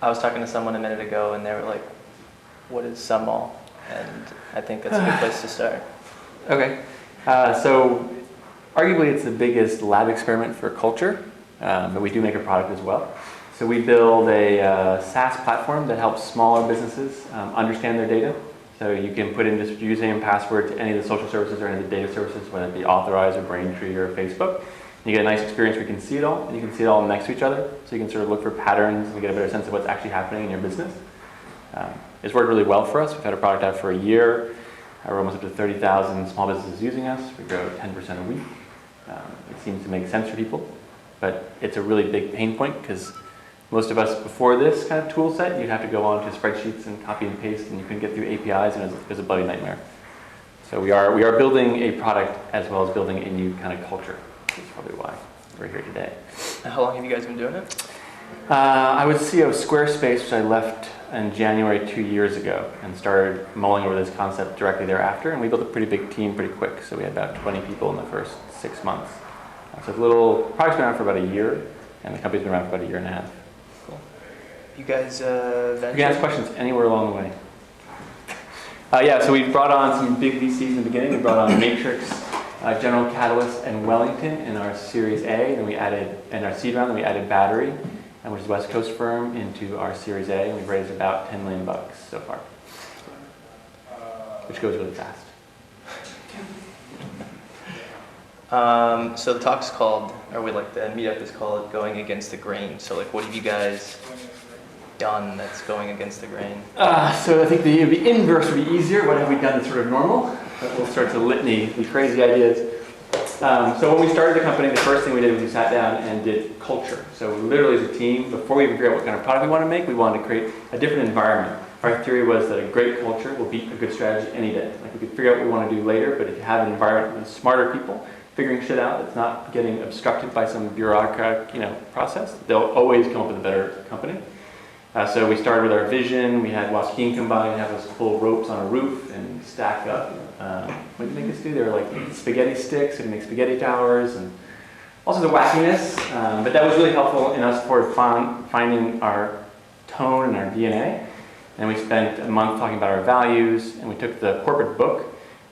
I was talking to someone a minute ago, and they were like, "What is SumAll?" And I think that's a good place to start. Okay. So arguably it's the biggest lab experiment for culture, but we do make a product as well. So we build a SaaS platform that helps smaller businesses understand their data. So you can put in just your username and password to any of the social services or any of the data services, whether it be Authorize or Braintree or Facebook. You get a nice experience where you can see it all, and you can see it all next to each other. So you can sort of look for patterns and get a better sense of what's actually happening in your business. It's worked really well for us. We've had a product out for a year. We're almost up to 30,000 small businesses using us. We grow 10% a week. It seems to make sense for people, but it's a really big pain point because most of us before this kind of tool set, you'd have to go on to spreadsheets and copy and paste, and you couldn't get through APIs, and it was a bloody nightmare. So we are building a product as well as building a new kind of culture. That's probably why we're here today. How long have you guys been doing it? I was CEO of Squarespace, which I left in January 2 years ago, and started mulling over this concept directly thereafter. And we built a pretty big team pretty quick. So we had about 20 people in the first 6 months. So the product's been around for about a year, and the company's been around for about a year and a half. Cool. You guys venture? You can ask questions anywhere along the way. So we brought on some big VCs in the beginning. We brought on Matrix, General Catalyst, and Wellington in our Series A. And we added, in our seed round, then we added Battery, which is a West Coast firm, into our Series A, and we've raised about $10 million so far, which goes really fast. So the talk's called, the meetup is called Going Against the Grain. So what have you guys done that's going against the grain? So I think the inverse would be easier. What have we done that's sort of normal? But we'll start to litany the crazy ideas. So when we started the company, the first thing we did was we sat down and did culture. So literally as a team, before we even figured out what kind of product we want to make, we wanted to create a different environment. Our theory was that a great culture will beat a good strategy any day. We could figure out what we want to do later, but if you have an environment with smarter people figuring shit out that's not getting obstructed by some bureaucratic process, they'll always come up with a better company. So we started with our vision. We had Joaquin come by and have us pull ropes on a roof and stack up. What did they make us do? They were like spaghetti sticks and make spaghetti towers and also the wackiness. But that was really helpful in us for finding our tone and our DNA. And we spent a month talking about our values, and we took the corporate book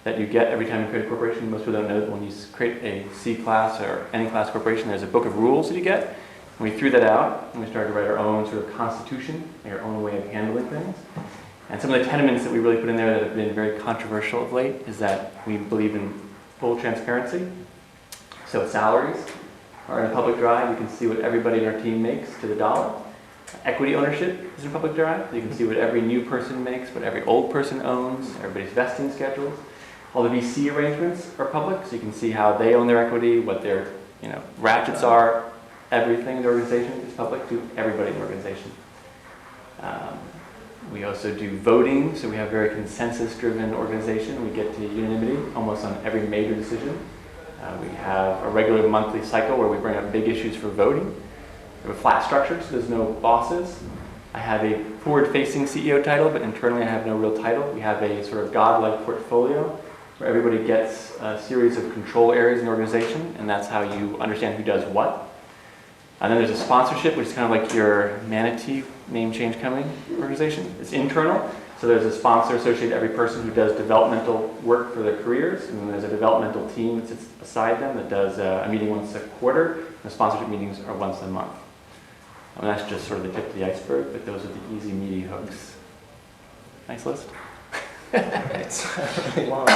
that you get every time you create a corporation. Most people don't know that when you create a C-class or any class corporation, there's a book of rules that you get. And we threw that out, and we started to write our own sort of constitution, our own way of handling things. And some of the tenements that we really put in there that have been very controversial of late is that we believe in full transparency. So salaries are in a public drive. You can see what everybody in our team makes to the dollar. Equity ownership is in a public drive. So you can see what every new person makes, what every old person owns, everybody's vesting schedules. All the VC arrangements are public, so you can see how they own their equity, what their ratchets are. Everything in the organization is public to everybody in the organization. We also do voting, so we have a very consensus-driven organization. We get to unanimity almost on every major decision. We have a regular monthly cycle where we bring up big issues for voting. We have a flat structure, so there's no bosses. I have a forward-facing CEO title, but internally I have no real title. We have a sort of godlike portfolio where everybody gets a series of control areas in the organization, and that's how you understand who does what. And then there's a sponsorship, which is kind of like your manatee name change coming organization. It's internal, so there's a sponsor associated to every person who does developmental work for their careers, and then there's a developmental team that sits beside them that does a meeting once a quarter, and the sponsorship meetings are once a month. And that's just sort of the tip of the iceberg, but those are the easy, meaty hooks. Nice list. It's really long.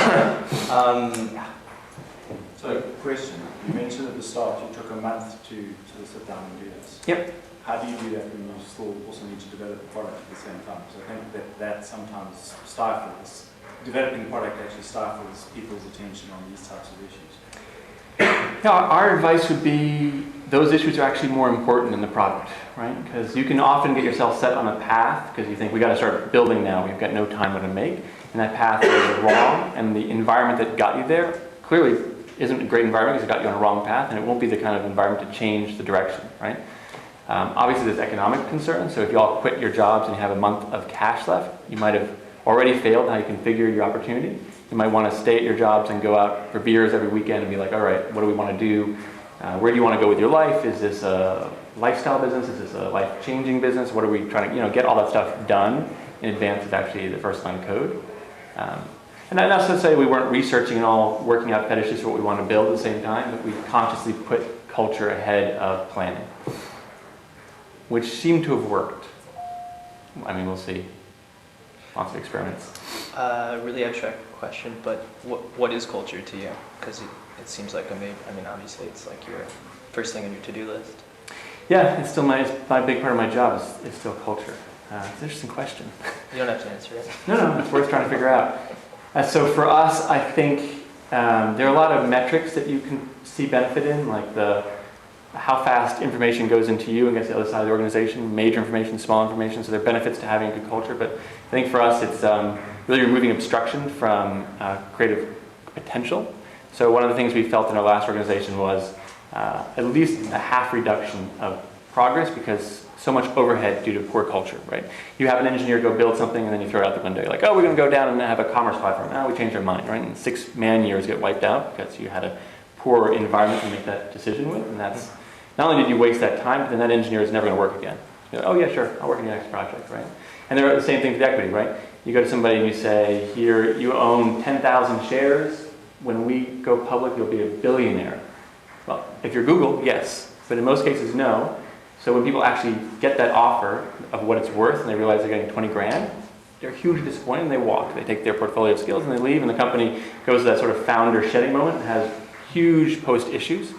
So, question. You mentioned at the start you took a month to sort of sit down and do this. Yep. How do you do that when you still also need to develop the product at the same time? So I think that sometimes stifles, developing the product actually stifles people's attention on these types of issues. Yeah, our advice would be those issues are actually more important than the product, right? Because you can often get yourself set on a path because you think we got to start building now, we've got no time to make, and that path is wrong, and the environment that got you there clearly isn't a great environment because it got you on a wrong path, and it won't be the kind of environment to change the direction, right? Obviously there's economic concerns, so if you all quit your jobs and you have a month of cash left, you might have already failed how you configure your opportunity. You might want to stay at your jobs and go out for beers every weekend and be like, all right, what do we want to do? Where do you want to go with your life? Is this a lifestyle business? Is this a life-changing business? What are we trying to, get all that stuff done in advance of actually the first line code? And that's not to say we weren't researching and all working out fetishes for what we want to build at the same time, but we consciously put culture ahead of planning, which seemed to have worked. I mean, we'll see. Lots of experiments. Really abstract question, but what is culture to you? Because it seems like obviously it's like your first thing on your to-do list. Yeah, it's still my big part of my job is still culture. It's an interesting question. You don't have to answer it. No, it's worth trying to figure out. So for us, I think there are a lot of metrics that you can see benefit in, like how fast information goes into you against the other side of the organization, major information, small information, so there are benefits to having a good culture. But I think for us, it's really removing obstruction from creative potential. So one of the things we felt in our last organization was at least a half reduction of progress because so much overhead due to poor culture, right? You have an engineer go build something and then you throw it out the window. You're like, oh, we're going to go down and have a commerce platform. Oh, we changed our mind, right? And 6 man-years get wiped out because you had a poor environment to make that decision with. And that's, not only did you waste that time, but then that engineer is never going to work again. You're like, oh yeah, sure, I'll work on your next project, right? And they're the same thing with equity, right? You go to somebody and you say, here, you own 10,000 shares. When we go public, you'll be a billionaire. Well, if you're Google, yes. But in most cases, no. So when people actually get that offer of what it's worth and they realize they're getting 20 grand, they're hugely disappointed and they walk. They take their portfolio of skills and they leave, and the company goes to that sort of founder shedding moment and has huge post issues.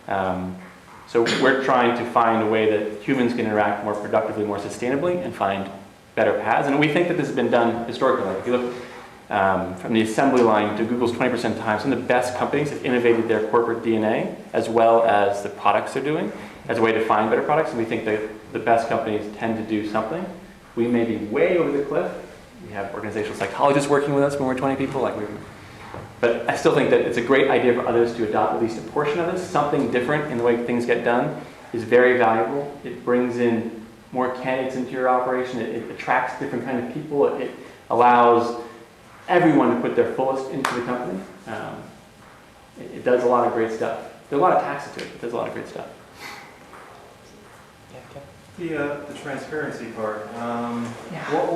So we're trying to find a way that humans can interact more productively, more sustainably, and find better paths. And we think that this has been done historically. Like if you look from the assembly line to Google's 20% time, some of the best companies have innovated their corporate DNA as well as the products they're doing as a way to find better products. And we think that the best companies tend to do something. We may be way over the cliff. We have organizational psychologists working with us when we're 20 people. But I still think that it's a great idea for others to adopt at least a portion of this. Something different in the way things get done is very valuable. It brings in more candidates into your operation. It attracts different kind of people. It allows everyone to put their fullest into the company. It does a lot of great stuff. There's a lot of taxes to it. It does a lot of great stuff. The transparency part. What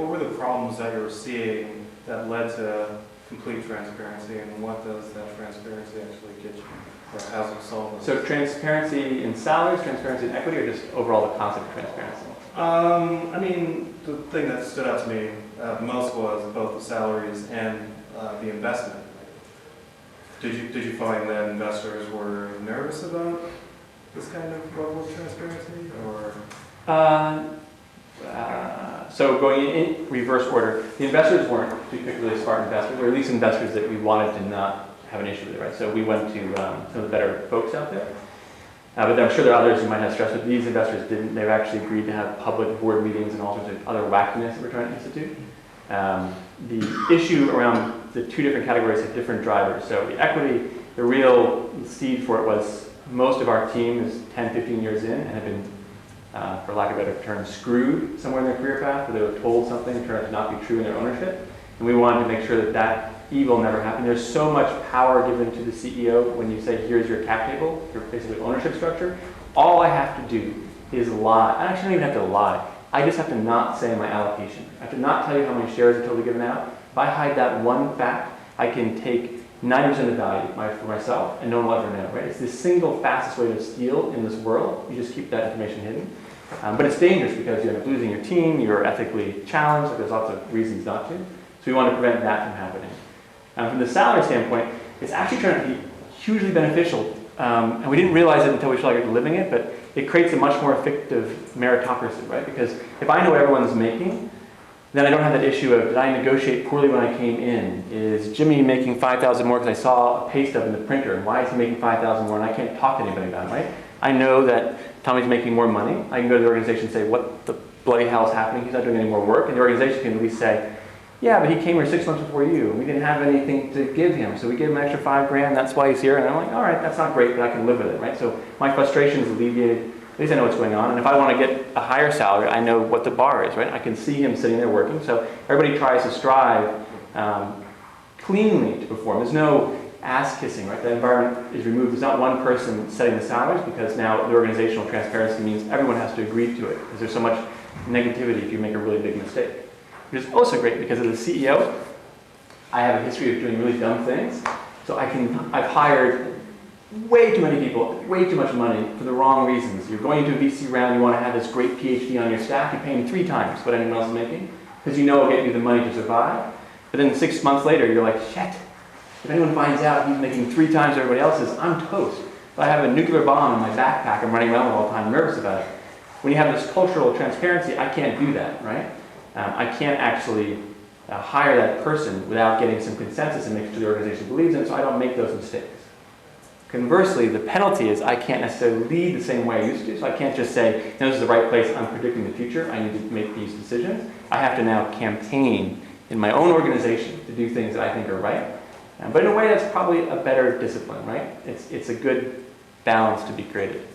were the problems that you were seeing that led to complete transparency, and what does that transparency actually get you, or how's it solved? So transparency in salaries, transparency in equity, or just overall the concept of transparency? The thing that stood out to me most was both the salaries and the investment. Did you find that investors were nervous about this kind of level of transparency, or? So going in reverse order, the investors weren't particularly smart investors, or at least investors that we wanted to not have an issue with, right? So we went to some of the better folks out there. But I'm sure there are others who might have stress, but these investors didn't. They've actually agreed to have public board meetings and all sorts of other wackiness that we're trying to institute. The issue around the 2 different categories have different drivers. So the equity, the real seed for it was most of our team is 10, 15 years in and have been, for lack of a better term, screwed somewhere in their career path where they were told something and turned out to not be true in their ownership. And we wanted to make sure that that evil never happened. There's so much power given to the CEO when you say, here's your cap table, your basically ownership structure. All I have to do is lie. I actually don't even have to lie. I just have to not say my allocation. I have to not tell you how many shares are totally given out. If I hide that one fact, I can take 90% of the value for myself, and no one will ever know, right? It's the single fastest way to steal in this world. You just keep that information hidden. But it's dangerous because you end up losing your team, you're ethically challenged, there's lots of reasons not to. So we want to prevent that from happening. From the salary standpoint, it's actually turned out to be hugely beneficial. And we didn't realize it until we started living it, but it creates a much more effective meritocracy, right? Because if I know what everyone's making, then I don't have that issue of, did I negotiate poorly when I came in? Is Jimmy making 5,000 more because I saw a pay stub in the printer? And why is he making 5,000 more and I can't talk to anybody about it, right? I know that Tommy's making more money. I can go to the organization and say, what the bloody hell is happening? He's not doing any more work. And the organization can at least say, yeah, but he came here 6 months before you. We didn't have anything to give him, so we gave him an extra $5 grand. That's why he's here. And I'm like, all right, that's not great, but I can live with it, right? So my frustration is alleviated. At least I know what's going on. And if I want to get a higher salary, I know what the bar is, right? I can see him sitting there working. So everybody tries to strive cleanly to perform. There's no ass kissing, right? That environment is removed. There's not one person setting the salaries because now the organizational transparency means everyone has to agree to it because there's so much negativity if you make a really big mistake. Which is also great because as a CEO, I have a history of doing really dumb things. So I've hired way too many people, way too much money for the wrong reasons. You're going into a VC round, you want to have this great PhD on your staff, you're paying 3 times what anyone else is making because you know it'll get you the money to survive. But then 6 months later, you're like, shit, if anyone finds out he's making 3 times everybody else's, I'm toast. If I have a nuclear bomb in my backpack, I'm running around all the time nervous about it. When you have this cultural transparency, I can't do that, right? I can't actually hire that person without getting some consensus and making sure the organization believes in it, so I don't make those mistakes. Conversely, the penalty is I can't necessarily lead the same way I used to, so I can't just say, no, this is the right place, I'm predicting the future, I need to make these decisions. I have to now campaign in my own organization to do things that I think are right. But in a way, that's probably a better discipline, right? It's a good balance to be created.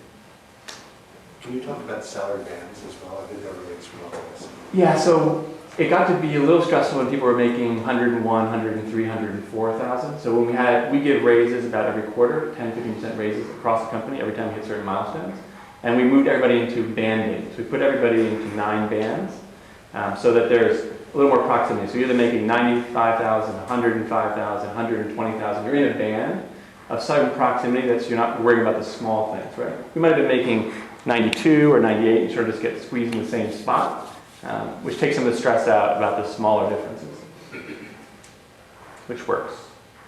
Can you talk about salary bands as well? I think that relates to all this. Yeah, so it got to be a little stressful when people were making 101, 103, 104,000. So when we give raises about every quarter, 10, 15% raises across the company every time we hit certain milestones. And we moved everybody into banding. So we put everybody into 9 bands so that there's a little more proximity. So you're either making 95,000, 105,000, 120,000. You're in a band of some proximity that you're not worrying about the small things, right? You might have been making 92 or 98, you sort of just get squeezed in the same spot, which takes some of the stress out about the smaller differences, which works,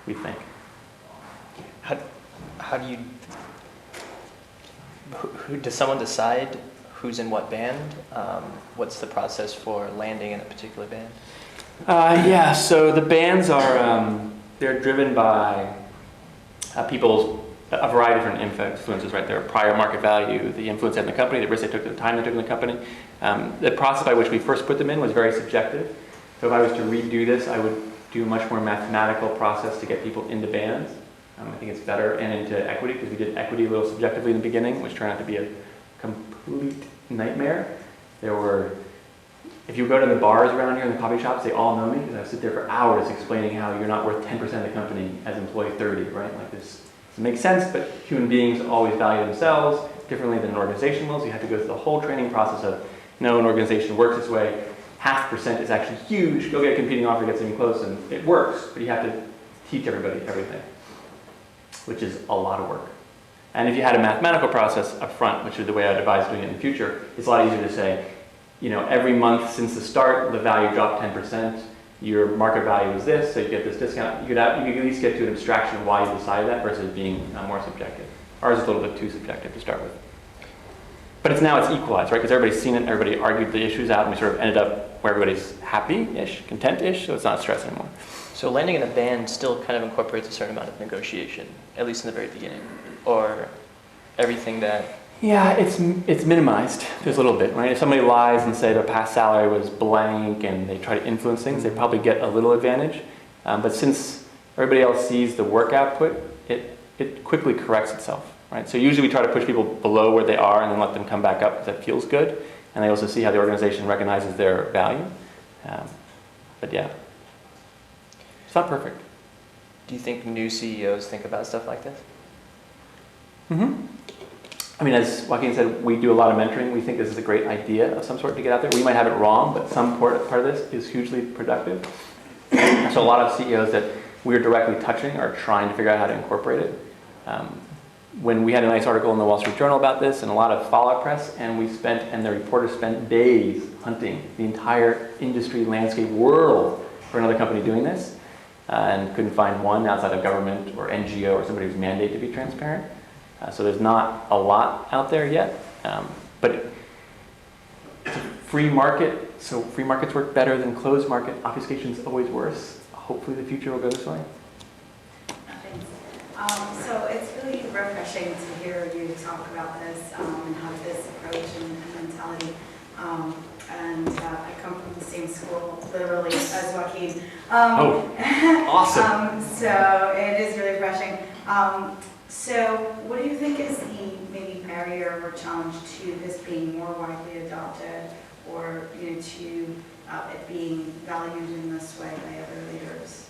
we think. How do you, who does someone decide who's in what band? What's the process for landing in a particular band? Yeah, so the bands are, they're driven by a variety of different influences, right? Their prior market value, the influence they had in the company, the risk they took, the time they took in the company. The process by which we first put them in was very subjective. So if I was to redo this, I would do a much more mathematical process to get people into bands. I think it's better, and into equity, because we did equity a little subjectively in the beginning, which turned out to be a complete nightmare. If you go to the bars around here and the coffee shops, they all know me, because I sit there for hours explaining how you're not worth 10% of the company as employee 30, right? Like this. It makes sense, but human beings always value themselves differently than an organization will, so you have to go through the whole training process of, no, an organization works this way, 0.5% is actually huge, go get a competing offer, get something close, and it works, but you have to teach everybody everything, which is a lot of work. And if you had a mathematical process up front, which is the way I'd advise doing it in the future, it's a lot easier to say, every month since the start, the value dropped 10%, your market value is this, so you get this discount. You could at least get to an abstraction of why you decided that versus being more subjective. Ours is a little bit too subjective to start with. But it's equalized, right? Because everybody's seen it, everybody argued the issues out, and we sort of ended up where everybody's happy-ish, content-ish, so it's not stress anymore. So landing in a band still kind of incorporates a certain amount of negotiation, at least in the very beginning, or everything that... Yeah, it's minimized just a little bit, right? If somebody lies and say their past salary was blank and they try to influence things, they probably get a little advantage. But since everybody else sees the work output, it quickly corrects itself, right? So usually we try to push people below where they are and then let them come back up because that feels good. And they also see how the organization recognizes their value. But yeah, it's not perfect. Do you think new CEOs think about stuff like this? Mm-hmm. I mean, as Joaquin said, we do a lot of mentoring. We think this is a great idea of some sort to get out there. We might have it wrong, but some part of this is hugely productive. So a lot of CEOs that we're directly touching are trying to figure out how to incorporate it. When we had a nice article in the Wall Street Journal about this and a lot of follow-up press, and the reporters spent days hunting the entire industry landscape world for another company doing this, and couldn't find one outside of government or NGO or somebody who's mandated to be transparent. So there's not a lot out there yet, but it's a free market, so free markets work better than closed market. Obfuscation is always worse. Hopefully the future will go this way. Thanks. So it's really refreshing to hear you talk about this and have this approach and mentality. I come from the same school, literally, as Joaquin. Awesome. So it is really refreshing. So what do you think is the maybe barrier or challenge to this being more widely adopted, or to it being valued in this way by other leaders?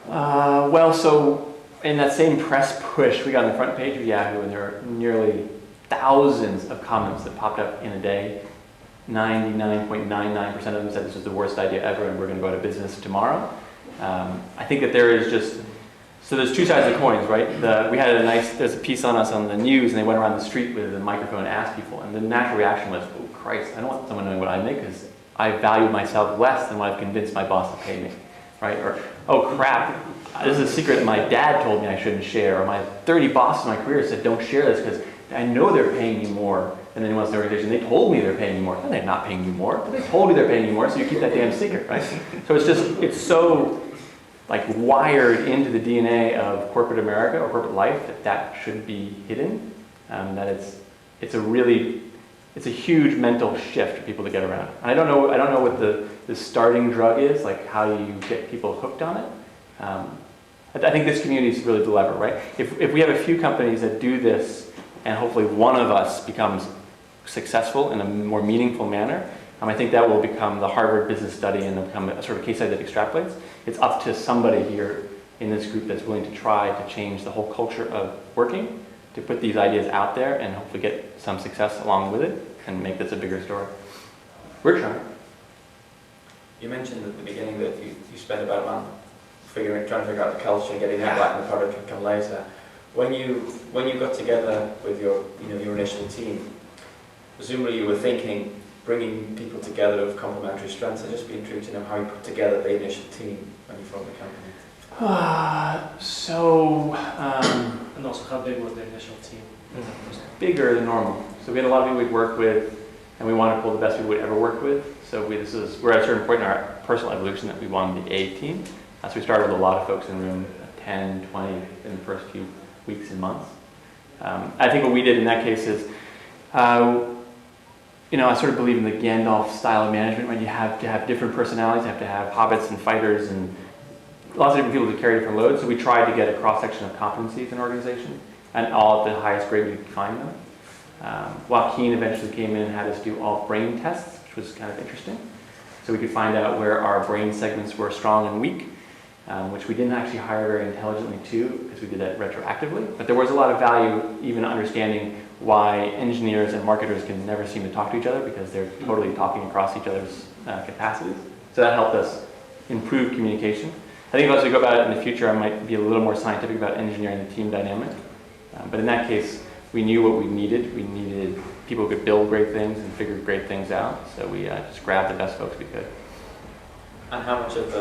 Well, so in that same press push, we got on the front page of Yahoo, and there are nearly thousands of comments that popped up in a day. 99.99% of them said this was the worst idea ever, and we're going to go out of business tomorrow. I think that there is just, so there's two sides of the coins, right? We had there's a piece on us on the news, and they went around the street with a microphone and asked people, and the natural reaction was, oh Christ, I don't want someone knowing what I make, because I value myself less than what I've convinced my boss to pay me, right? Or, oh crap, this is a secret that my dad told me I shouldn't share, or my 30 bosses in my career said don't share this because I know they're paying you more than anyone else in the organization. They told me they're paying you more. No, they're not paying you more, but they told you they're paying you more, so you keep that damn secret, right? So it's so like wired into the DNA of corporate America or corporate life that should be hidden, that it's a huge mental shift for people to get around. And I don't know what the starting drug is, like how you get people hooked on it. I think this community is really the lever, right? If we have a few companies that do this, and hopefully one of us becomes successful in a more meaningful manner, I think that will become the Harvard business study and become a sort of case study that extrapolates. It's up to somebody here in this group that's willing to try to change the whole culture of working, to put these ideas out there and hopefully get some success along with it and make this a bigger story. We're trying. You mentioned at the beginning that you spent about a month trying to figure out the culture, getting that right, and the product would come later. When you got together with your initial team, presumably you were thinking bringing people together with complementary strengths. I'd just be intrigued to know how you put together the initial team when you formed the company. And also, how big was the initial team? Bigger than normal. So we had a lot of people we'd work with, and we wanted to pull the best people we'd ever worked with. So we're at a certain point in our personal evolution that we wanted the A team. So we started with a lot of folks in the room, 10, 20 in the first few weeks and months. I think what we did in that case is, I sort of believe in the Gandalf style of management, when you have to have different personalities, you have to have hobbits and fighters and lots of different people to carry different loads. So we tried to get a cross-section of competencies in an organization, and all at the highest grade we could find them. Joaquin eventually came in and had us do all brain tests, which was kind of interesting. So we could find out where our brain segments were strong and weak, which we didn't actually hire very intelligently to, because we did that retroactively. But there was a lot of value even understanding why engineers and marketers can never seem to talk to each other, because they're totally talking across each other's capacities. So that helped us improve communication. I think as we go about it in the future, I might be a little more scientific about engineering the team dynamic. But in that case, we knew what we needed. We needed people who could build great things and figure great things out. So we just grabbed the best folks we could. And how much of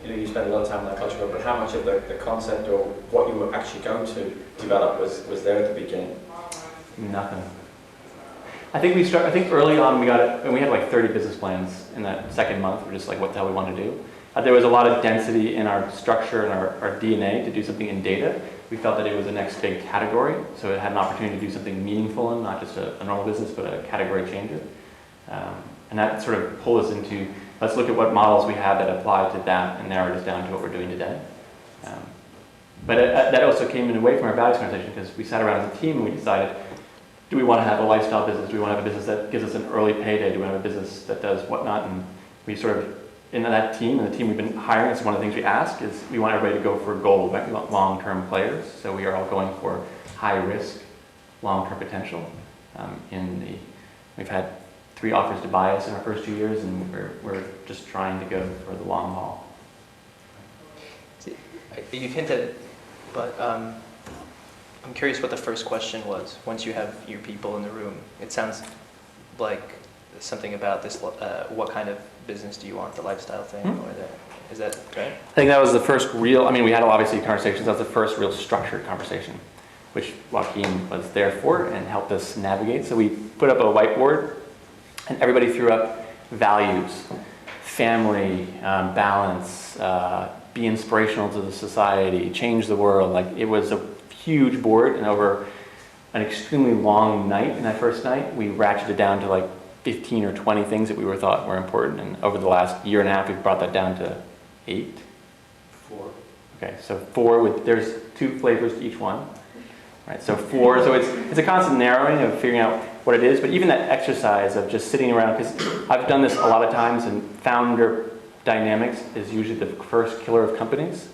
you spent a lot of time on that culture, but how much of the concept or what you were actually going to develop was there at the beginning? Nothing. I think early on we got it, and we had like 30 business plans in that second month. We're just like, what the hell we want to do. There was a lot of density in our structure and our DNA to do something in data. We felt that it was the next big category, so it had an opportunity to do something meaningful and not just a normal business, but a category changer. And that sort of pulled us into, let's look at what models we have that apply to that and narrowed us down to what we're doing today. But that also came in away from our values conversation, because we sat around as a team and we decided, do we want to have a lifestyle business? Do we want to have a business that gives us an early payday? Do we have a business that does whatnot? And we sort of, in that team, and the team we've been hiring, it's one of the things we ask is we want everybody to go for gold, long-term players. So we are all going for high risk, long-term potential. We've had 3 offers to buy us in our first 2 years, and we're just trying to go for the long haul. You've hinted, but I'm curious what the first question was. Once you have your people in the room, it sounds like something about this. What kind of business do you want? The lifestyle thing, or is that right? I think that was the first real. We had obviously conversations. That was the first real structured conversation, which Joaquin was there for and helped us navigate. So we put up a whiteboard, and everybody threw up values, family, balance, be inspirational to the society, change the world. Like, it was a huge board, and over an extremely long night, in that first night, we ratcheted down to like 15 or 20 things that we thought were important. And over the last year and a half, we've brought that down to 8. 4. Okay, so 4 there's 2 flavors to each one. Right, so 4, so it's a constant narrowing of figuring out what it is, but even that exercise of just sitting around, because I've done this a lot of times, and founder dynamics is usually the first killer of companies.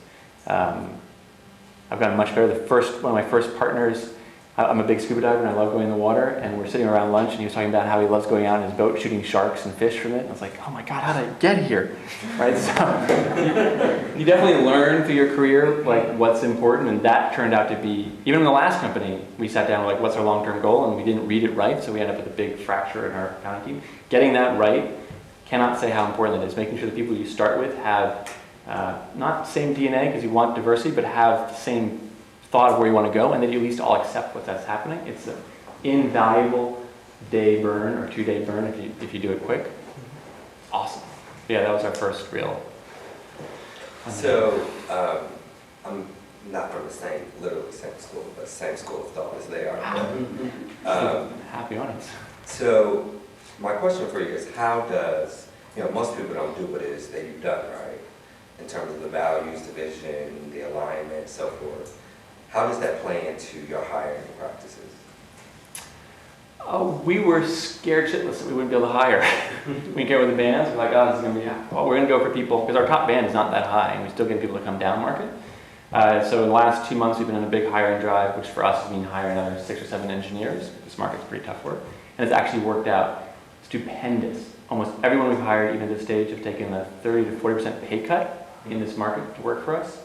I've gotten much better. One of my first partners, I'm a big scuba diver and I love going in the water, and we're sitting around lunch and he was talking about how he loves going out in his boat shooting sharks and fish from it. And I was like, oh my God, how did I get here? Right? So you definitely learn through your career like what's important, and that turned out to be, even in the last company, we sat down like, what's our long-term goal? And we didn't read it right, so we ended up with a big fracture in our accounting team. Getting that right, cannot say how important that is. Making sure the people you start with have not same DNA, because you want diversity, but have the same thought of where you want to go, and then you at least all accept what that's happening. It's an invaluable day burn or 2-day burn if you do it quick. Awesome. Yeah, that was our first real. So I'm not from the literally same school, but same school of thought as they are. Happy audience. So my question for you is, how does, most people don't do what it is that you've done, right? In terms of the values, the vision, the alignment, so forth. How does that play into your hiring practices? We were scared shitless that we wouldn't be able to hire. We came with the bands, we're like, oh, this is going to be, well, we're going to go for people, because our top band is not that high, and we still get people to come down market. So in the last 2 months, we've been on a big hiring drive, which for us has been hiring another 6 or 7 engineers. This market's pretty tough work. And it's actually worked out stupendous. Almost everyone we've hired, even at this stage, have taken a 30 to 40% pay cut in this market to work for us.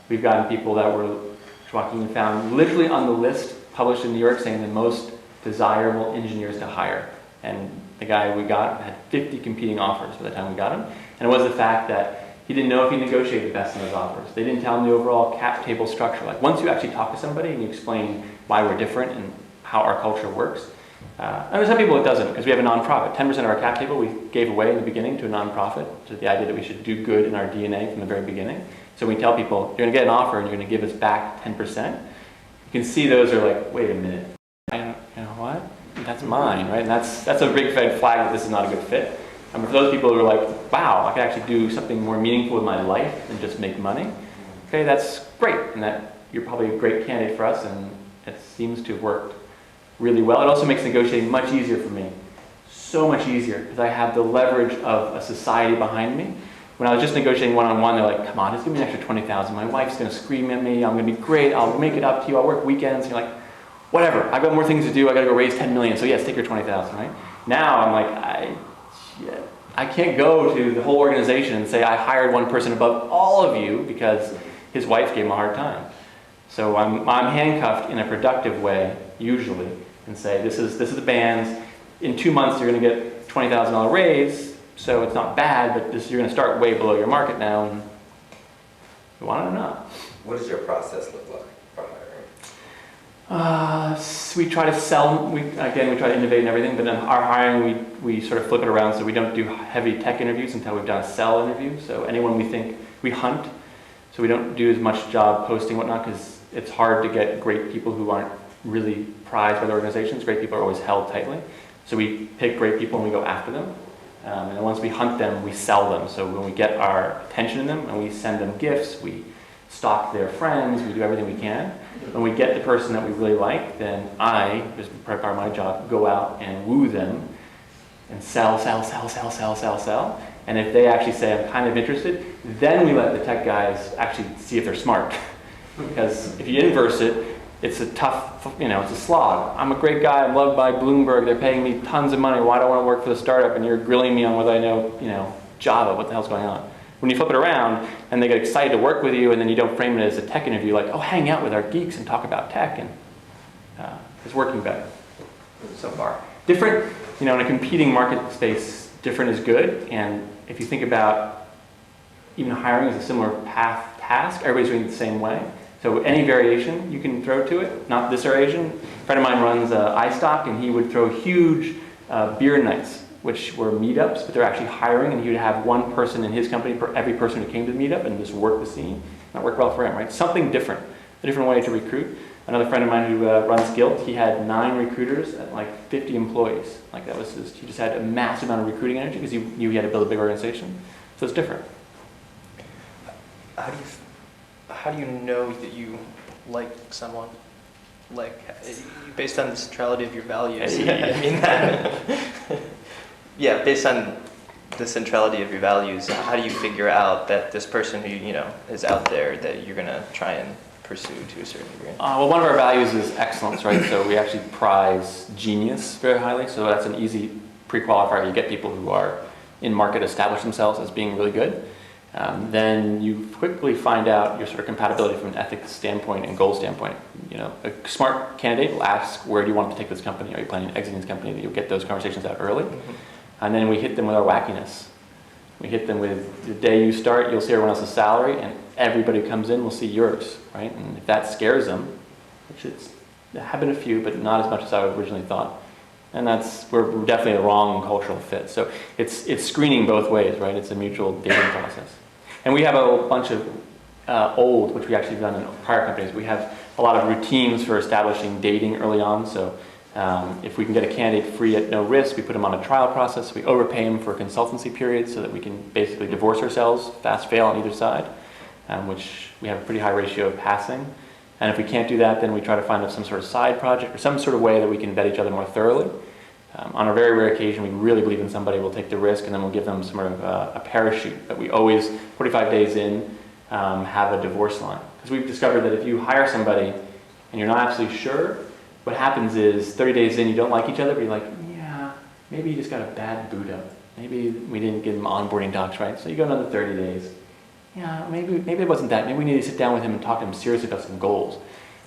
We've gotten people that were, Joaquin found literally on the list published in New York saying the most desirable engineers to hire. And the guy we got had 50 competing offers by the time we got him. And it was the fact that he didn't know if he negotiated the best in those offers. They didn't tell him the overall cap table structure. Like once you actually talk to somebody and you explain why we're different and how our culture works. And there's some people it doesn't, because we have a nonprofit. 10% of our cap table we gave away in the beginning to a nonprofit, to the idea that we should do good in our DNA from the very beginning. So we tell people, you're going to get an offer and you're going to give us back 10%. You can see those are like, wait a minute, what? That's mine, right? And that's a big red flag that this is not a good fit. And for those people who are like, wow, I can actually do something more meaningful with my life than just make money, okay, that's great. And that you're probably a great candidate for us, and it seems to have worked really well. It also makes negotiating much easier for me. So much easier, because I have the leverage of a society behind me. When I was just negotiating one-on-one, they're like, come on, just give me an extra $20,000. My wife's going to scream at me. I'm going to be great. I'll make it up to you. I'll work weekends. And you're like, whatever. I've got more things to do. I got to go raise 10 million. So yes, take your 20,000, right? Now I'm like, I can't go to the whole organization and say I hired one person above all of you because his wife gave him a hard time. So I'm handcuffed in a productive way, usually, and say, this is the bands. In 2 months, you're going to get $20,000 raise. So it's not bad, but you're going to start way below your market now, and you want it or not. What does your process look like for hiring? We try to sell, we try to innovate and everything, but in our hiring, we sort of flip it around, so we don't do heavy tech interviews until we've done a sell interview. So anyone we think, we hunt, so we don't do as much job posting and whatnot, because it's hard to get great people who aren't really prized by the organizations. Great people are always held tightly. So we pick great people and we go after them. And then once we hunt them, we sell them. So when we get our attention in them and we send them gifts, we stalk their friends, we do everything we can. When we get the person that we really like, then I, just part of my job, go out and woo them and sell. And if they actually say, I'm kind of interested, then we let the tech guys actually see if they're smart. Because if you inverse it, it's a tough, it's a slog. I'm a great guy, I'm loved by Bloomberg, they're paying me tons of money, why do I want to work for the startup? And you're grilling me on whether I know, Java, what the hell's going on? When you flip it around and they get excited to work with you and then you don't frame it as a tech interview, like, oh, hang out with our geeks and talk about tech, and it's working better so far. Different, in a competing market space, different is good, and if you think about even hiring is a similar task, everybody's doing it the same way. So any variation you can throw to it, not this variation. A friend of mine runs iStock, and he would throw huge beer nights, which were meetups, but they're actually hiring, and he would have one person in his company for every person who came to the meetup and just work the scene. That worked well for him, right? Something different, a different way to recruit. Another friend of mine who runs Guilt, he had 9 recruiters and like 50 employees. Like that was he just had a massive amount of recruiting energy because he knew he had to build a big organization. So it's different. How do you know that you like someone? Like, based on the centrality of your values. I mean, yeah, based on the centrality of your values, how do you figure out that this person who, is out there that you're going to try and pursue to a certain degree? Well, one of our values is excellence, right? So we actually prize genius very highly. So that's an easy pre-qualifier. You get people who are in market, establish themselves as being really good. Then you quickly find out your sort of compatibility from an ethics standpoint and goal standpoint. A smart candidate will ask, where do you want to take this company? Are you planning on exiting this company? You'll get those conversations out early. And then we hit them with our wackiness. We hit them with the day you start, you'll see everyone else's salary, and everybody who comes in will see yours, right? And if that scares them, which there have been a few, but not as much as I originally thought. And we're definitely a wrong cultural fit. So it's screening both ways, right? It's a mutual dating process. And we have a bunch of old, which we actually have done in prior companies. We have a lot of routines for establishing dating early on. So if we can get a candidate free at no risk, we put them on a trial process. We overpay them for a consultancy period so that we can basically divorce ourselves, fast fail on either side, which we have a pretty high ratio of passing. And if we can't do that, then we try to find some sort of side project or some sort of way that we can vet each other more thoroughly. On a very rare occasion, we really believe in somebody, we'll take the risk, and then we'll give them sort of a parachute that we always, 45 days in, have a divorce line. Because we've discovered that if you hire somebody and you're not absolutely sure, what happens is 30 days in, you don't like each other, but you're like, yeah, maybe you just got a bad boot up. Maybe we didn't give him onboarding docs right. So you go another 30 days. Yeah, maybe it wasn't that. Maybe we need to sit down with him and talk to him seriously about some goals.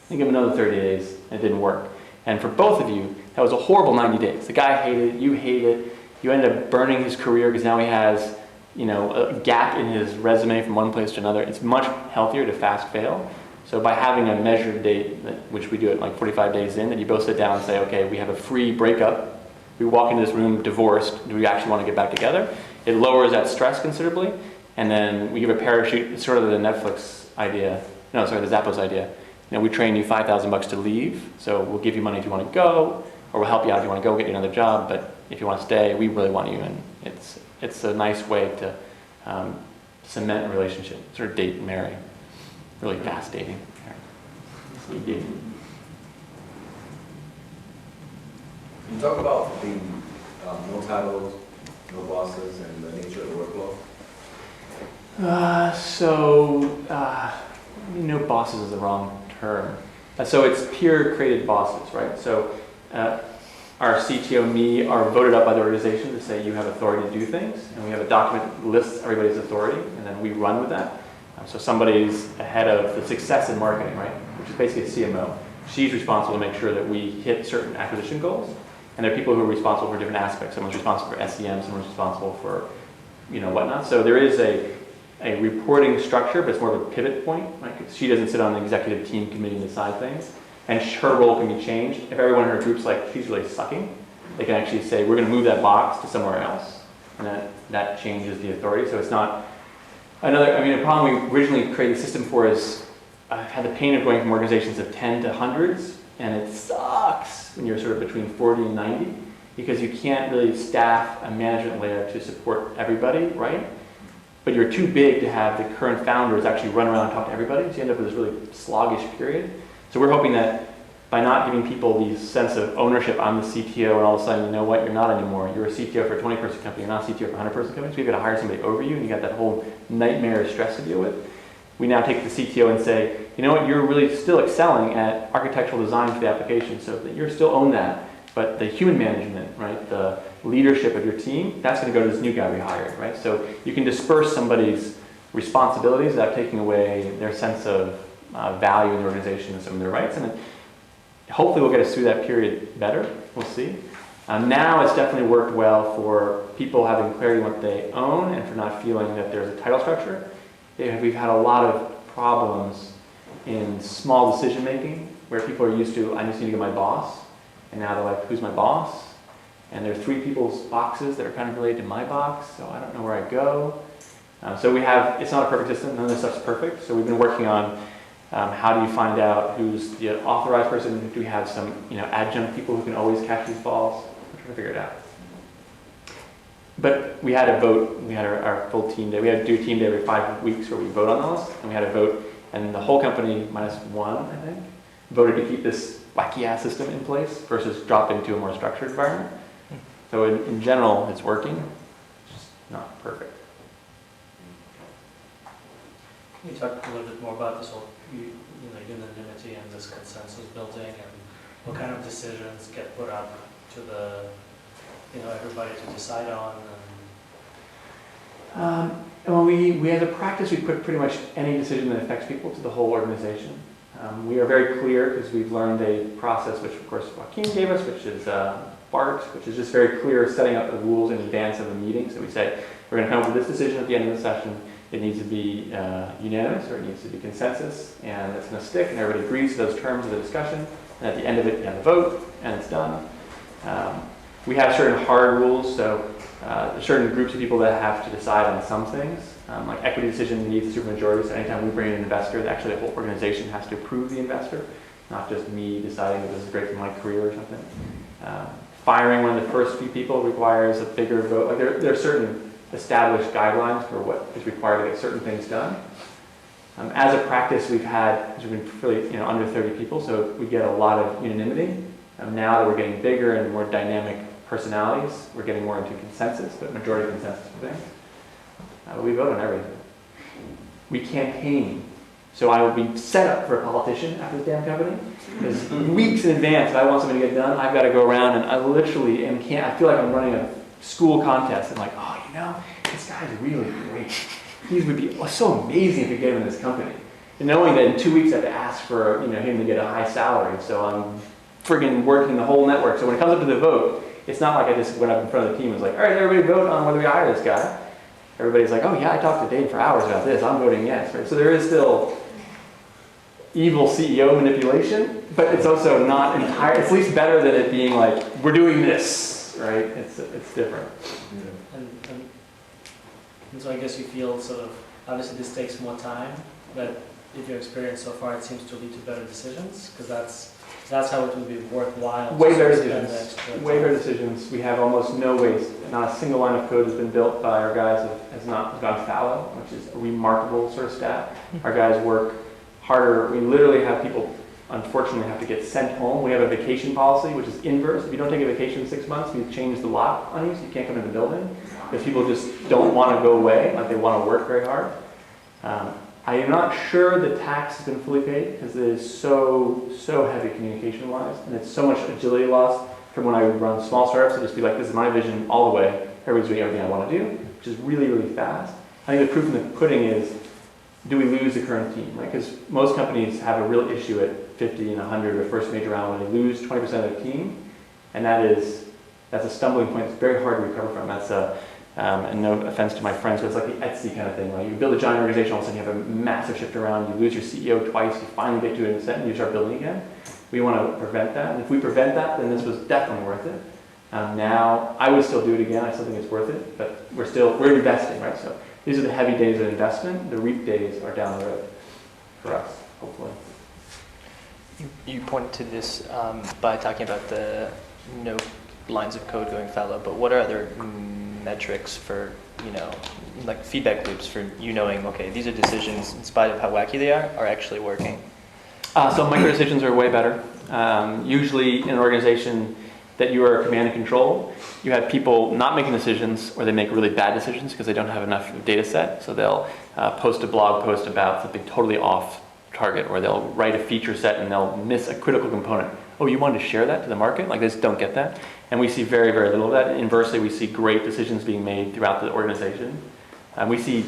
You give him another 30 days, and it didn't work. And for both of you, that was a horrible 90 days. The guy hated it, you hate it. You ended up burning his career because now he has, a gap in his resume from one place to another. It's much healthier to fast fail. So by having a measured date, which we do at like 45 days in, that you both sit down and say, okay, we have a free breakup. We walk into this room divorced. Do we actually want to get back together? It lowers that stress considerably. And then we give a parachute. It's sort of the Netflix idea. The Zappos idea. We train you $5,000 to leave. So we'll give you money if you want to go, or we'll help you out if you want to go get you another job. But if you want to stay, we really want you. And it's a nice way to cement a relationship, sort of date and marry. Really fast dating. Speed dating. You talk about the no titles, no bosses, and the nature of the workflow. No bosses is the wrong term. So it's peer created bosses, right? So our CTO, me, are voted up by the organization to say you have authority to do things, and we have a document that lists everybody's authority, and then we run with that. So somebody's ahead of the success in marketing, right? Which is basically a CMO. She's responsible to make sure that we hit certain acquisition goals, and there are people who are responsible for different aspects. Someone's responsible for SEM, someone's responsible for, whatnot. So there is a reporting structure, but it's more of a pivot point. Right? She doesn't sit on the executive team committee and decide things, and her role can be changed. If everyone in her group's like, she's really sucking, they can actually say, we're going to move that box to somewhere else, and that changes the authority. So it's not a problem we originally created a system for is I've had the pain of going from organizations of 10 to hundreds, and it sucks when you're sort of between 40 and 90, because you can't really staff a management layer to support everybody, right? But you're too big to have the current founders actually run around and talk to everybody, so you end up with this really sluggish period. So we're hoping that by not giving people the sense of ownership, I'm the CTO, and all of a sudden, you know what, you're not anymore. You're a CTO for a 20-person company, you're not a CTO for a 100-person company, so you've got to hire somebody over you, and you got that whole nightmare of stress to deal with. We now take the CTO and say, you know what, you're really still excelling at architectural design for the application, so that you're still own that, but the human management, right, the leadership of your team, that's going to go to this new guy we hired, right? So you can disperse somebody's responsibilities without taking away their sense of value in the organization and some of their rights, and hopefully we'll get us through that period better. We'll see. Now it's definitely worked well for people having clarity on what they own and for not feeling that there's a title structure. We've had a lot of problems in small decision making where people are used to, I just need to get my boss, and now they're like, who's my boss? And there are 3 people's boxes that are kind of related to my box, so I don't know where I go. So it's not a perfect system, none of this stuff's perfect, so we've been working on how do you find out who's the authorized person? Do we have some adjunct people who can always catch these balls? We're trying to figure it out. But we had a vote, we had our full team day. We had to do a team day every 5 weeks where we vote on those, and we had a vote, and the whole company, minus 1, I think, voted to keep this wacky-ass system in place versus drop into a more structured environment. So in general, it's working. Just not perfect. Can you talk a little bit more about this whole, unanimity and this consensus building, and what kind of decisions get put up to the, everybody to decide on? Well, we as a practice, we put pretty much any decision that affects people to the whole organization. We are very clear because we've learned a process, which of course Joaquin gave us, which is BART, which is just very clear, setting up the rules in advance of the meeting. So we say, we're going to come up with this decision at the end of the session. It needs to be unanimous, or it needs to be consensus, and it's going to stick, and everybody agrees to those terms of the discussion. And at the end of it, you have a vote, and it's done. We have certain hard rules, so there's certain groups of people that have to decide on some things. Like equity decision needs supermajority, so anytime we bring in an investor, actually the whole organization has to approve the investor, not just me deciding that this is great for my career or something. Firing one of the first few people requires a bigger vote. Like there are certain established guidelines for what is required to get certain things done. As a practice, we've been really, under 30 people, so we get a lot of unanimity. Now that we're getting bigger and more dynamic personalities, we're getting more into consensus, but majority consensus for things. We vote on everything. We campaign. So I would be set up for a politician after this damn company. Because weeks in advance, if I want something to get done, I've got to go around and I literally I feel like I'm running a school contest. I'm like, this guy's really great. He would be so amazing if we get him in this company. And knowing that in 2 weeks I have to ask for him to get a high salary, so I'm friggin' working the whole network. So when it comes up to the vote, it's not like I just went up in front of the team and was like, all right, everybody vote on whether we hire this guy. Everybody's like, oh yeah, I talked to Dane for hours about this, I'm voting yes, right? So there is still evil CEO manipulation, but it's also not entire, it's at least better than it being like, we're doing this, right? It's different. And so I guess you feel sort of, obviously this takes more time, but if your experience so far, it seems to lead to better decisions, because that's how it would be worthwhile. Way better decisions. Way better decisions. We have almost no waste. Not a single line of code has been built by our guys has not gone fallow, which is a remarkable sort of stat. Our guys work harder. We literally have people, unfortunately, have to get sent home. We have a vacation policy, which is inverse. If you don't take a vacation in 6 months, we change the lock on you, so you can't come in the building. Because people just don't want to go away, like they want to work very hard. I am not sure the tax has been fully paid because it is so heavy communication-wise, and it's so much agility loss from when I would run small startups to just be like, this is my vision all the way. Everybody's doing everything I want to do, which is really, really fast. I think the proof in the pudding is, do we lose the current team? Right? Because most companies have a real issue at 50 and 100, the first major round, when they lose 20% of their team, and that's a stumbling point. It's very hard to recover from. That's and no offense to my friends, but it's like the Etsy kind of thing, right? You build a giant organization, all of a sudden you have a massive shift around, you lose your CEO twice, you finally get to an ascent, and you start building again. We want to prevent that, and if we prevent that, then this was definitely worth it. Now, I would still do it again, I still think it's worth it, but we're investing, right? So these are the heavy days of investment, the reap days are down the road for us, hopefully. You pointed to this by talking about the no lines of code going fallow, but what are other metrics for, like feedback loops for knowing, okay, these are decisions, in spite of how wacky they are actually working? So micro decisions are way better. Usually in an organization that you are command and control, you have people not making decisions, or they make really bad decisions because they don't have enough data set. So they'll post a blog post about something totally off target, or they'll write a feature set and they'll miss a critical component. Oh, you wanted to share that to the market? Like, they just don't get that. And we see very, very little of that. Inversely, we see great decisions being made throughout the organization. We see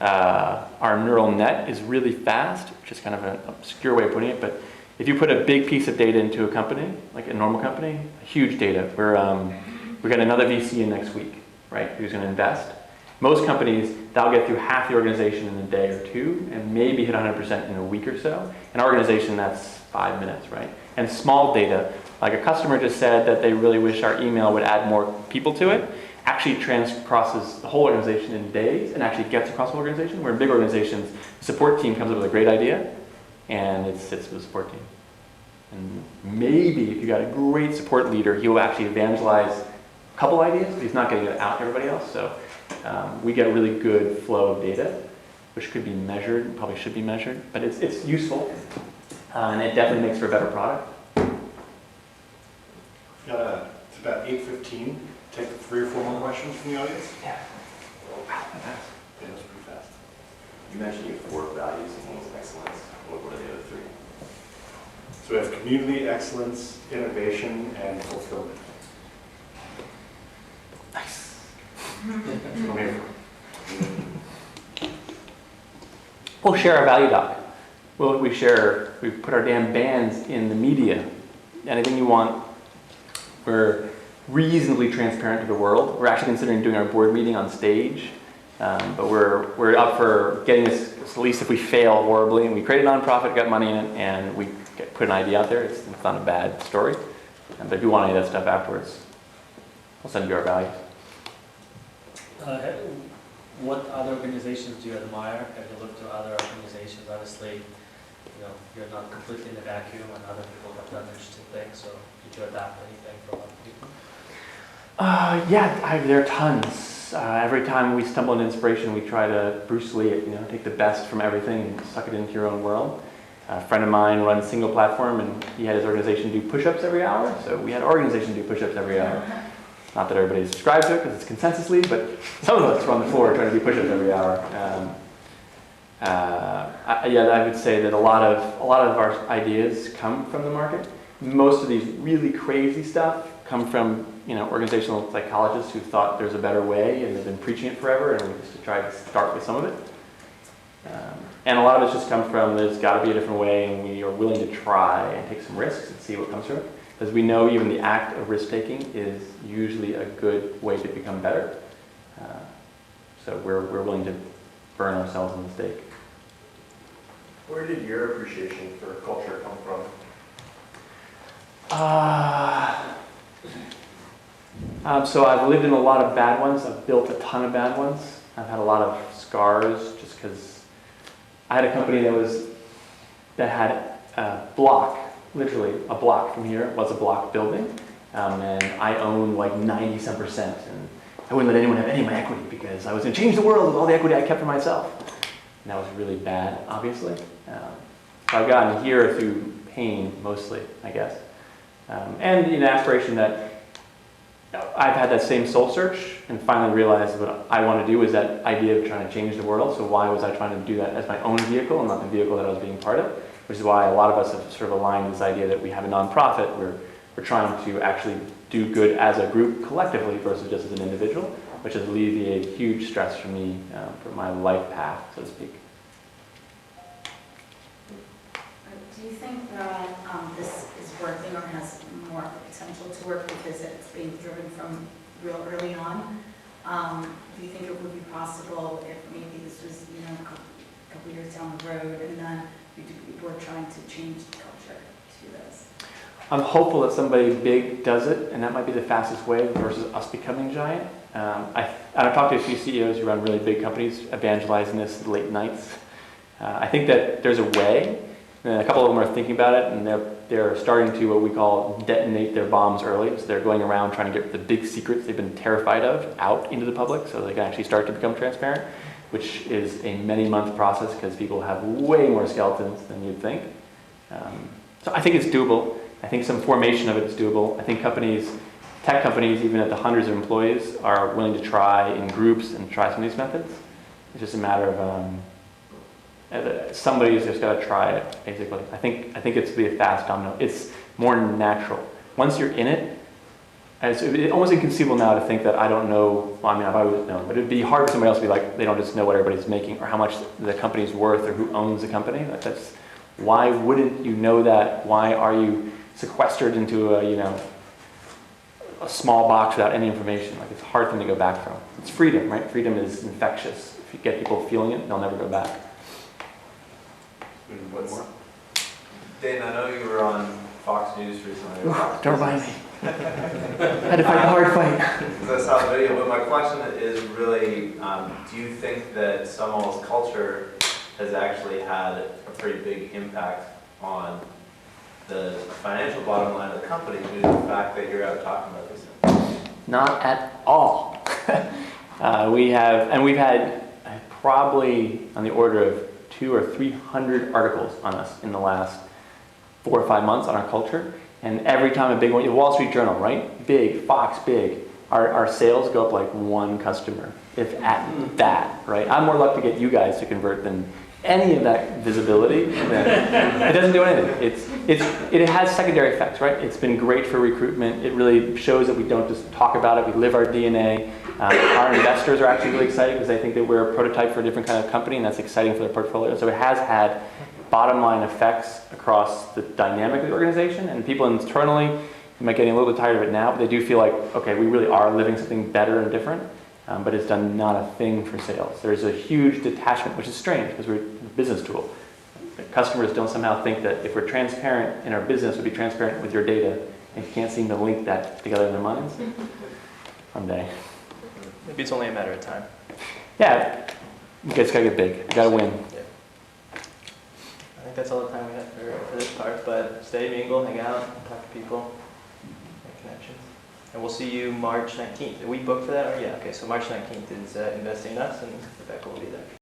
our neural net is really fast, which is kind of an obscure way of putting it, but if you put a big piece of data into a company, like a normal company, huge data, we got another VC in next week, right, who's going to invest. Most companies, they'll get through half the organization in a day or two, and maybe hit 100% in a week or so. An organization, that's 5 minutes, right? And small data, like a customer just said that they really wish our email would add more people to it, actually crosses the whole organization in days and actually gets across the whole organization, where in big organizations, the support team comes up with a great idea, and it sits with the support team. And maybe if you got a great support leader, he will actually evangelize a couple ideas, but he's not getting it out to everybody else. So we get a really good flow of data, which could be measured, probably should be measured, but it's useful, and it definitely makes for a better product. It's about 8:15. Take 3 or 4 more questions from the audience. Yeah. Yeah, that's pretty fast. You mentioned you have 4 values, and one was excellence. What are the other 3? So we have community, excellence, innovation, and fulfillment. Nice. That's what I'm here for. We'll share our value doc. We put our damn bands in the media. Anything you want. We're reasonably transparent to the world. We're actually considering doing our board meeting on stage. But we're up for getting this, at least if we fail horribly, and we create a nonprofit, got money in it, and we put an idea out there, it's not a bad story. But if you want any of that stuff afterwards, I'll send you our values. What other organizations do you admire? Have you looked to other organizations? Obviously, you're not completely in a vacuum, and other people have done interesting things. So, did you adapt anything from other people? Yeah, there are tons. Every time we stumble into inspiration, we try to Bruce Lee it. Take the best from everything and suck it into your own world. A friend of mine runs Single Platform, and he had his organization do push-ups every hour. So we had our organization do push-ups every hour. Not that everybody subscribes to it because it's consensus lead, but some of us are on the floor trying to do push-ups every hour. I would say that a lot of our ideas come from the market. Most of these really crazy stuff come from organizational psychologists who thought there's a better way and they've been preaching it forever, and we just try to start with some of it. And a lot of it's just come from there's got to be a different way, and we are willing to try and take some risks and see what comes from it. Because we know even the act of risk-taking is usually a good way to become better. So we're willing to burn ourselves in the stake. Where did your appreciation for culture come from? So I've lived in a lot of bad ones. I've built a ton of bad ones. I've had a lot of scars just because I had a company that had a block, literally a block from here was a block building, and I owned like 90-some%, and I wouldn't let anyone have any of my equity because I was going to change the world with all the equity I kept for myself. And that was really bad, obviously. So I've gotten here through pain mostly, I guess, and an aspiration that I've had that same soul search and finally realized what I want to do is that idea of trying to change the world. So why was I trying to do that as my own vehicle and not the vehicle that I was being part of? Which is why a lot of us have sort of aligned this idea that we have a nonprofit. We're trying to actually do good as a group collectively versus just as an individual, which has alleviated huge stress for me, for my life path, so to speak. Do you think that this is working or has more potential to work because it's being driven from real early on? Do you think it would be possible if maybe this was, a couple years down the road and then we're trying to change the culture to this? I'm hopeful that somebody big does it, and that might be the fastest way versus us becoming giant. I've talked to a few CEOs who run really big companies evangelizing this late nights. I think that there's a way, and a couple of them are thinking about it, and they're starting to what we call detonate their bombs early. So they're going around trying to get the big secrets they've been terrified of out into the public so they can actually start to become transparent, which is a many-month process because people have way more skeletons than you'd think. So I think it's doable. I think some formation of it is doable. I think tech companies, even at the hundreds of employees, are willing to try in groups and try some of these methods. It's just a matter of somebody's just got to try it, basically. I think it's the fast domino. It's more natural. Once you're in it, it's almost inconceivable now to think that I don't know. Well, I mean, I've always known, but it'd be hard for somebody else to be like, they don't just know what everybody's making or how much the company's worth or who owns the company. Why wouldn't you know that? Why are you sequestered into a small box without any information? Like, it's a hard thing to go back from. It's freedom, right? Freedom is infectious. If you get people feeling it, they'll never go back. What more? Dane, I know you were on Fox News recently. Don't remind me. I had to fight a hard fight. Because I saw the video, but my question is really, do you think that SumAll's culture has actually had a pretty big impact on the financial bottom line of the company due to the fact that you're out talking about these things? Not at all. We've had probably on the order of 200 or 300 articles on us in the last 4 or 5 months on our culture. And every time a big one, the Wall Street Journal, right? Big, Fox, big. our sales go up like one customer, if at that, right? I'm more likely to get you guys to convert than any of that visibility. It doesn't do anything. It has secondary effects, right? It's been great for recruitment. It really shows that we don't just talk about it, we live our DNA. Our investors are actually really excited because they think that we're a prototype for a different kind of company, and that's exciting for their portfolio. So it has had bottom line effects across the dynamic of the organization, and people internally might getting a little bit tired of it now, but they do feel like, okay, we really are living something better and different, but it's done not a thing for sales. There's a huge detachment, which is strange because we're a business tool. Customers don't somehow think that if we're transparent in our business, we'll be transparent with your data, and can't seem to link that together in their minds. Someday. Maybe it's only a matter of time. Yeah, you guys gotta get big, you gotta win. Yeah. I think that's all the time we have for this part, but stay, mingle, hang out, talk to people, make connections. And we'll see you March 19th. Are we booked for that? Oh, yeah, okay, so March 19th is Investing in Us, and Rebecca will be there.